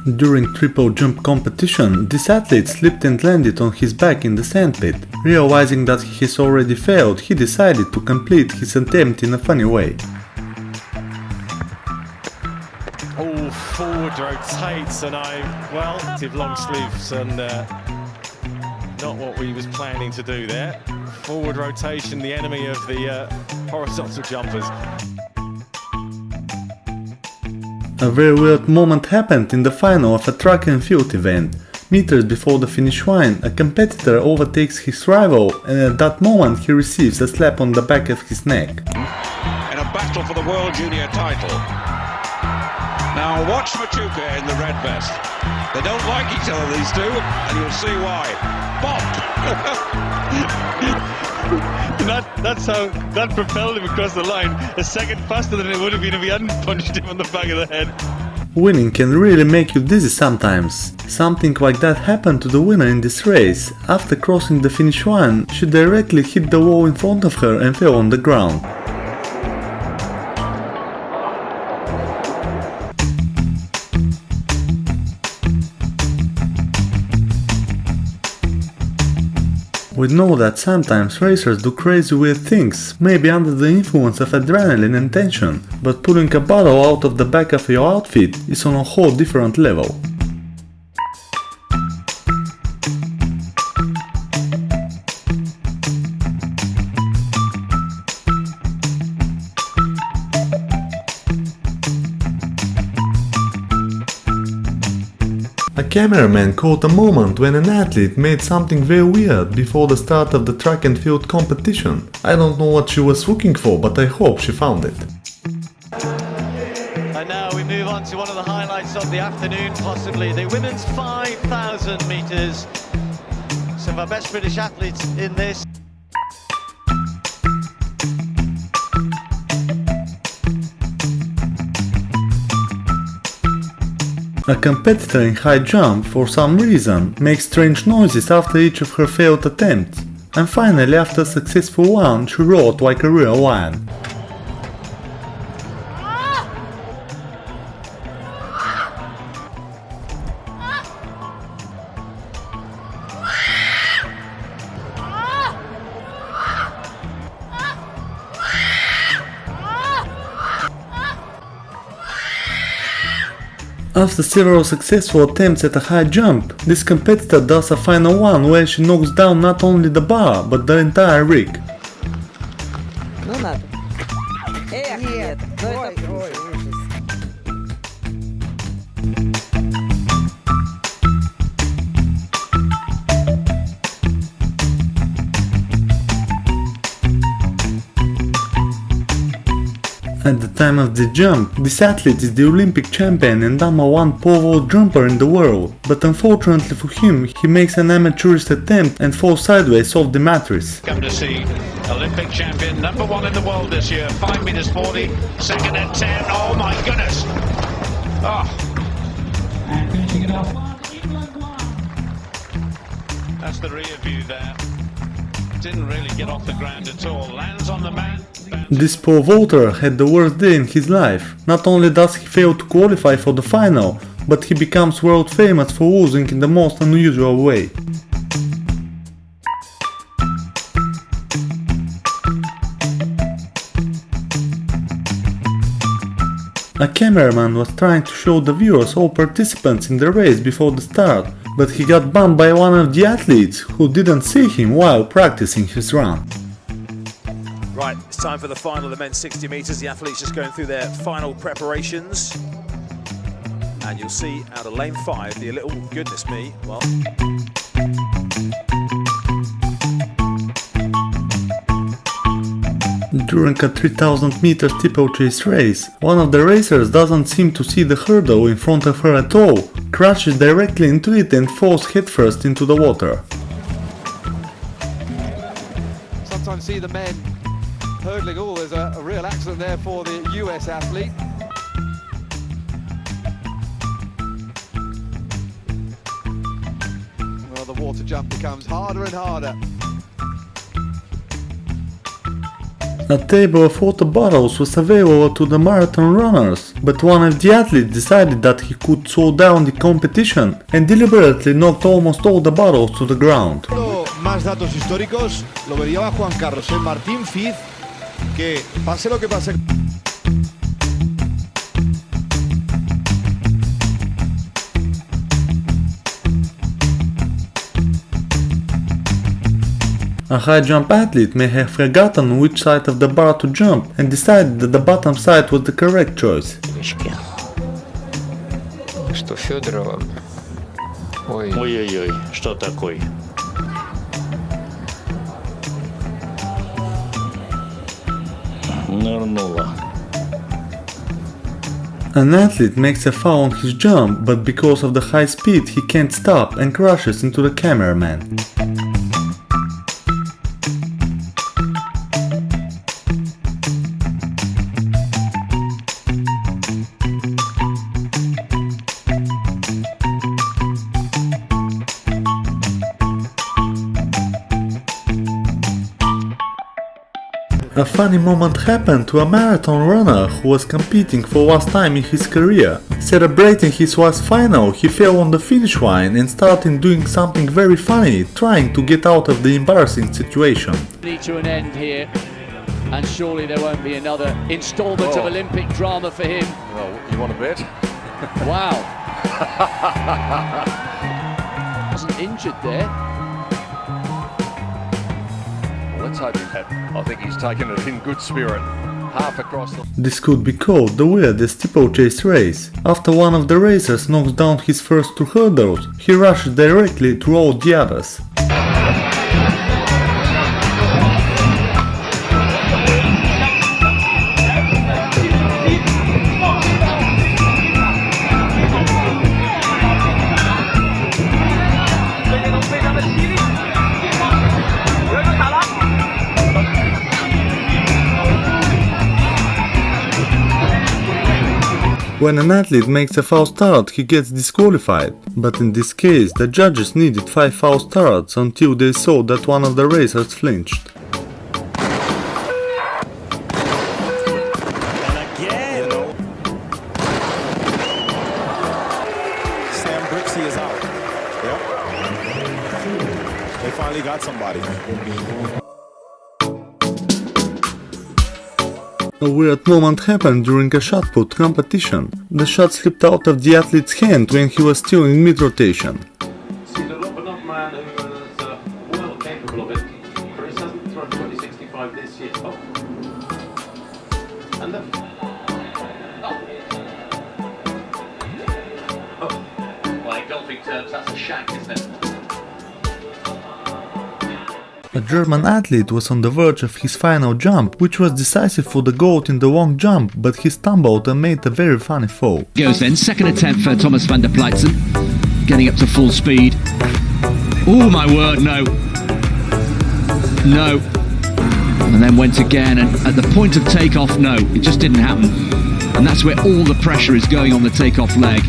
During triple jump competition, this athlete slipped and landed on his back in the sandpit. Realizing that he has already failed, he decided to complete his attempt in a funny way. Oh, forward rotates and active long sleeves and not what we was planning to do there. Forward rotation, the enemy of the horizontal jumpers. A very weird moment happened in the final of a track and field event. Meters before the finish line, a competitor overtakes his rival, and at that moment he receives a slap on the back of his neck. In a battle for the World Junior title. Now watch Machuca in the red vest. They don't like each other, these two, and you'll see why. Bop! That propelled him across the line a second faster than it would have been if he hadn't punched him on the back of the head. Winning can really make you dizzy sometimes. Something like that happened to the winner in this race. After crossing the finish line, she directly hit the wall in front of her and fell on the ground. We know that sometimes racers do crazy weird things, maybe under the influence of adrenaline and tension, but pulling a bottle out of the back of your outfit is on a whole different level. A cameraman caught a moment when an athlete made something very weird before the start of the track and field competition. I don't know what she was looking for, but I hope she found it. And now we move on to one of the highlights of the afternoon, possibly the women's 5,000 metres. Some of our best British athletes in this. A competitor in high jump, for some reason, makes strange noises after each of her failed attempts, and finally after a successful one, she roared like a real lion. After several successful attempts at a high jump, this competitor does a final one where she knocks down not only the bar, but the entire rig. Ну надо. Эх, нет, ой, ой, ужас. At the time of the jump, this athlete is the Olympic champion and #1 pole vault jumper in the world, but unfortunately for him, he makes an amateurish attempt and falls sideways off the mattress. Come to see Olympic champion, #1 in the world this year, 5 meters 40, second at 10, oh my goodness! Oh. And finishing it off, That's the rear view there. Didn't really get off the ground at all, lands on the mat. This pole vaulter had the worst day in his life. Not only does he fail to qualify for the final, but he becomes world famous for losing in the most unusual way. A cameraman was trying to show the viewers all participants in the race before the start, but he got bumped by one of the athletes who didn't see him while practicing his run. Right, it's time for the final of the men's 60 metres. The athletes just going through their final preparations. And you'll see out of lane 5, the little, goodness me, well... During a 3000 meter steeplechase race, one of the racers doesn't seem to see the hurdle in front of her at all, crashes directly into it and falls headfirst into the water. Sometimes see the men hurdling. Oh, there's a real accident there for the US athlete. Well, the water jump becomes harder and harder. A table of water bottles was available to the marathon runners, but one of the athletes decided that he could slow down the competition and deliberately knocked almost all the bottles to the ground. Más datos históricos, lo vería Juan Carlos, Martín Fiz, que pase lo que pase. A high jump athlete may have forgotten which side of the bar to jump and decided that the bottom side was the correct choice. Что Федорова? Ой. Ой-ой-ой, что такое? Нырнула. An athlete makes a foul on his jump, but because of the high speed he can't stop and crashes into the cameraman. A funny moment happened to a marathon runner who was competing for last time in his career. Celebrating his last final, he fell on the finish line and started doing something very funny, trying to get out of the embarrassing situation. To an end here, and surely there won't be another installment of Olympic drama for him. Well, you want a bet? Wow. Wasn't injured there. Let's hope he had. I think he's taken it in good spirit. Half across the... This could be called the weirdest steeplechase race. After one of the racers knocks down his first two hurdles, he rushes directly through all the others. When an athlete makes a false start, he gets disqualified, but in this case the judges needed 5 false starts until they saw that one of the racers flinched. And again! Sam Brixey is out. Yep. They finally got somebody. A weird moment happened during a shot put competition. The shot slipped out of the athlete's hand when he was still in mid-rotation. Seen a lot, but not a man who was well capable of it. Chris hasn't thrown 2065 this year. Oh. And then... Oh. Well, in golfing terms, that's a shank, isn't it? A German athlete was on the verge of his final jump, which was decisive for the gold in the long jump, but he stumbled and made a very funny fall. Goes then, second attempt for Thomas van der Pleitzen, getting up to full speed. Oh my word, no. No. And then went again, and at the point of takeoff, no, it just didn't happen. And that's where all the pressure is going on the takeoff leg.